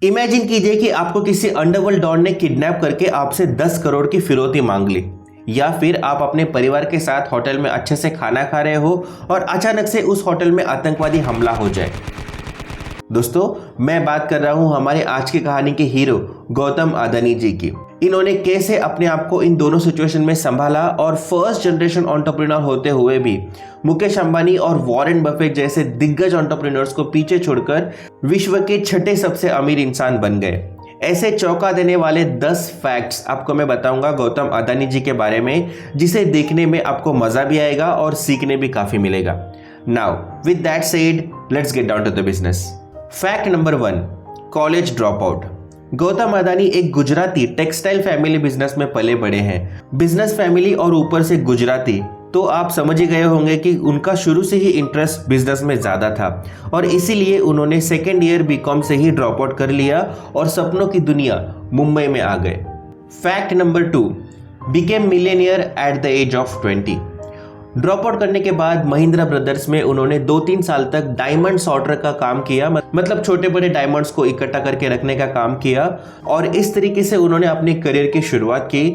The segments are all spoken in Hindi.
इमेजिन कीजिए कि आपको किसी अंडरवर्ल्ड डॉन ने किडनैप करके आपसे 10 करोड़ की फिरौती मांग ली, या फिर आप अपने परिवार के साथ होटल में अच्छे से खाना खा रहे हो और अचानक से उस होटल में आतंकवादी हमला हो जाए। दोस्तों, मैं बात कर रहा हूं हमारे आज की कहानी के हीरो गौतम अदानी जी की। इन्होंने कैसे अपने आप को इन दोनों सिचुएशन में संभाला और फर्स्ट जनरेशन एंटरप्रेन्योर होते हुए भी मुकेश अंबानी और वॉरेन बफेट जैसे दिग्गज एंटरप्रेन्योर्स को पीछे छोड़कर विश्व के छठे सबसे अमीर इंसान बन गए। ऐसे चौंका देने वाले 10 फैक्ट्स आपको मैं बताऊंगा गौतम अदानी जी के बारे में, जिसे देखने में आपको मजा भी आएगा और सीखने भी काफी मिलेगा। Now with that said, let's get down to the business. Fact number 1, college drop out. Gautam Adani एक गुजराती टेक्सटाइल फैमिली बिजनेस में पले बड़े हैं। बिजनेस फैमिली और ऊपर से गुजराती, तो आप समझ ही गए होंगे कि उनका शुरू से ही इंटरेस्ट बिजनेस में ज़्यादा था और इसीलिए उन्होंने सेकेंड ईयर बीकॉम से ही ड्रॉप आउट कर लिया और सपनों की दुनिया मुंबई में आ गए। Fact number 2, became millionaire at the age of 20। Drop out करने के बाद महिंद्रा ब्रदर्स में उन्होंने 2-3 साल तक डायमंड सॉर्टर का काम किया, मतलब छोटे बड़े डायमंड्स को इकट्ठा करके रखने का काम किया और इस तरीके से उन्होंने अपने करियर की शुरुआत की।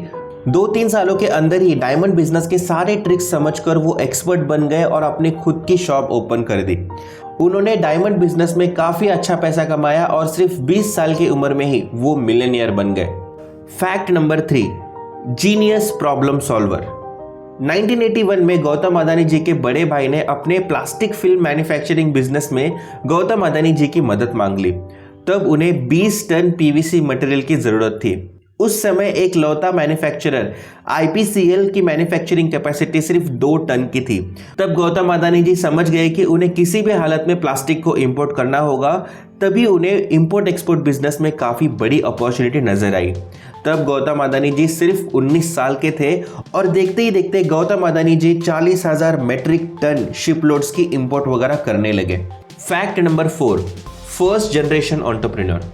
2-3 सालों के अंदर ही डायमंड बिजनेस के सारे ट्रिक्स समझकर वो एक्सपर्ट बन गए और अपनी खुद की शॉप ओपन कर दी। उन्होंने डायमंड बिजनेस में काफी अच्छा पैसा कमाया और सिर्फ 20 साल की उम्र में ही वो मिलियनियर बन गए। Fact number 3, genius problem solver. 1981 में गौतम अदानी जी के बड़े भाई ने अपने प्लास्टिक फिल्म मैन्युफैक्चरिंग बिजनेस में गौतम अदानी जी की मदद मांग ली। तब उन्हें 20 टन पीवीसी मटेरियल की जरूरत थी। उस समय एक लौता मैन्युफैक्चरर आईपीसीएल की मैन्युफैक्चरिंग कैपेसिटी सिर्फ 2 टन की थी। तब गौतम अदानी जी समझ गए कि उन्हें किसी भी हालत में प्लास्टिक को इंपोर्ट करना होगा। तभी उन्हें इंपोर्ट एक्सपोर्ट बिजनेस में काफ़ी बड़ी अपॉर्चुनिटी नजर आई। तब गौतम अदानी जी सिर्फ 19 साल के थे और देखते ही देखते गौतम अदानी जी 40,000 मेट्रिक टन शिपलोड्स की इंपोर्ट वगैरह करने लगे। Fact number 4, first generation entrepreneur.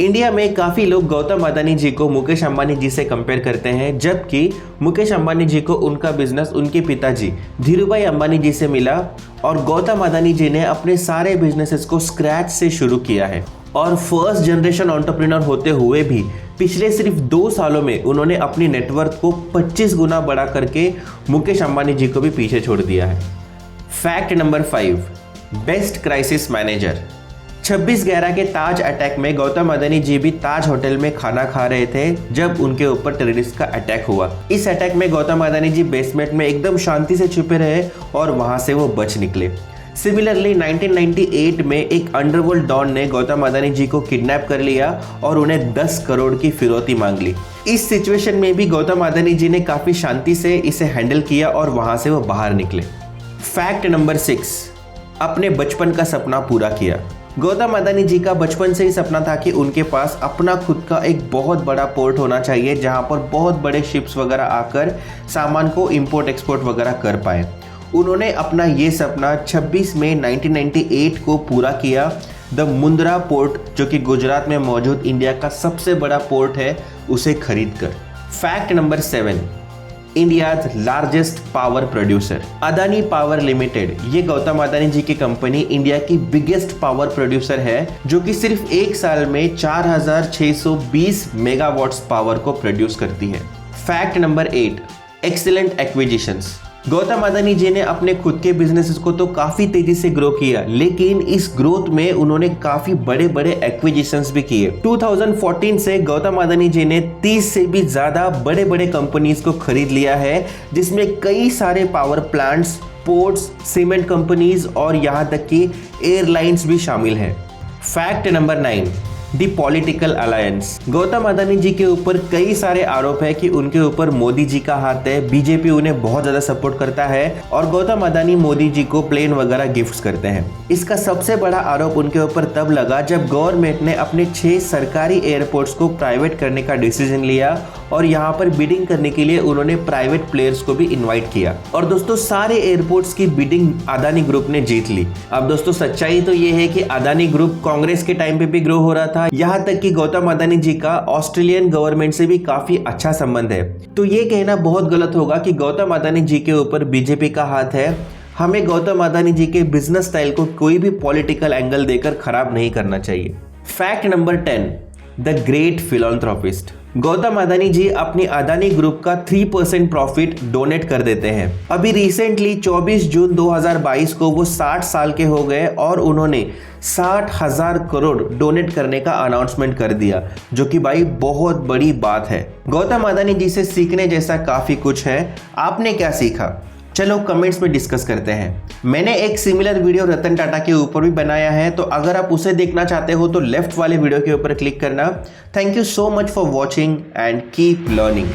India में काफ़ी लोग गौतम अदानी जी को मुकेश अंबानी जी से कंपेयर करते हैं, जबकि मुकेश अंबानी जी को उनका बिजनेस उनके पिताजी धीरूभाई अंबानी जी से मिला और गौतम अदानी जी ने अपने सारे बिजनेसेस को स्क्रैच से शुरू किया है और फर्स्ट जनरेशन एंटरप्रेन्योर होते हुए भी पिछले सिर्फ 2 सालों में उन्होंने अपनी नेटवर्थ को 25 गुना बढ़ा करके मुकेश अंबानी जी को भी पीछे छोड़ दिया है। Fact number 5, best crisis manager. 26/11 के ताज अटैक में गौतम अदानी जी भी ताज होटल में खाना खा रहे थे जब उनके ऊपर टेररिस्ट का अटैक हुआ। इस अटैक में गौतम अदानी जी बेसमेंट में एकदम शांति से छुपे रहे और वहां से वो बच निकले। सिमिलरली 1998 में एक अंडरवर्ल्ड डॉन ने गौतम अदानी जी को किडनैप कर लिया और उन्हें 10 करोड़ की फिरौती मांग ली। इस सिचुएशन में भी गौतम अदानी जी ने काफी शांति से इसे हैंडल किया और वहां से वो बाहर निकले। फैक्ट नंबर 6, अपने बचपन का सपना पूरा किया। गौतम अदानी जी का बचपन से ही सपना था कि उनके पास अपना खुद का एक बहुत बड़ा पोर्ट होना चाहिए जहां पर बहुत बड़े शिप्स वगैरह आकर सामान को इंपोर्ट एक्सपोर्ट वगैरह कर पाए। उन्होंने अपना ये सपना 26 मई 1998 को पूरा किया। द मुंद्रा पोर्ट, जो कि गुजरात में मौजूद इंडिया का सबसे बड़ा पोर्ट है, उसे खरीद कर। Fact number 7, India's largest power producer. Adani power limited, ये गौतम अदानी जी की कंपनी इंडिया की बिगेस्ट पावर प्रोड्यूसर है, जो कि सिर्फ एक साल में 4620 मेगावाट्स पावर को प्रोड्यूस करती है। Fact number 8, excellent acquisitions. Gautam Adani ji ने अपने खुद के बिजनेसेस को तो काफी तेजी से ग्रो किया, लेकिन इस ग्रोथ में उन्होंने काफी बड़े बड़े एक्विजिशंस भी किए। 2014 से गौतम अदानी जी ने 30 से भी ज्यादा बड़े बड़े कंपनीज को खरीद लिया है, जिसमें कई सारे power plants, ports, cement companies और यहाँ तक कि एयरलाइंस भी शामिल हैं। Fact number 9, the political alliance. Gautam Adani ji के ऊपर कई सारे आरोप है कि उनके ऊपर मोदी जी का हाथ है, बीजेपी उन्हें बहुत ज़्यादा सपोर्ट करता है और गौतम अदानी मोदी जी को प्लेन वगैरह गिफ्ट्स करते हैं। इसका सबसे बड़ा आरोप उनके ऊपर तब लगा जब गवर्नमेंट ने अपने 6 सरकारी एयरपोर्ट्स को प्राइवेट करने का डिसीजन लिया और यहाँ पर बिडिंग करने के लिए उन्होंने प्राइवेट प्लेयर्स को भी इन्वाइट किया और दोस्तों सारे एयरपोर्ट्स की बिडिंग अदानी ग्रुप ने जीत ली। अब दोस्तों सच्चाई तो ये है कि अदानी ग्रुप कांग्रेस के टाइम पे भी ग्रो हो रहा था, यहाँ तक कि गौतम अदानी जी का ऑस्ट्रेलियन गवर्नमेंट से भी काफी अच्छा संबंध है। तो ये कहना बहुत गलत होगा कि गौतम अदानी जी के ऊपर बीजेपी का हाथ है। हमें गौतम अदानी जी के बिजनेस स्टाइल को कोई भी पॉलिटिकल एंगल देकर खराब नहीं करना चाहिए। Fact number 10, the great philanthropist. Gautam Adani ji अपनी अदानी ग्रुप का 3% प्रॉफिट डोनेट कर देते हैं। अभी रिसेंटली 24 जून 2022 को वो 60 साल के हो गए और उन्होंने 60,000 करोड़ डोनेट करने का अनाउंसमेंट कर दिया, जो कि भाई बहुत बड़ी बात है। गौतम अदानी जी से सीखने जैसा काफी कुछ है। आपने क्या सीखा, चलो कमेंट्स में डिस्कस करते हैं। मैंने एक सिमिलर वीडियो रतन टाटा के ऊपर भी बनाया है, तो अगर आप उसे देखना चाहते हो तो लेफ्ट वाले वीडियो के ऊपर क्लिक करना। Thank you so much for watching and keep learning.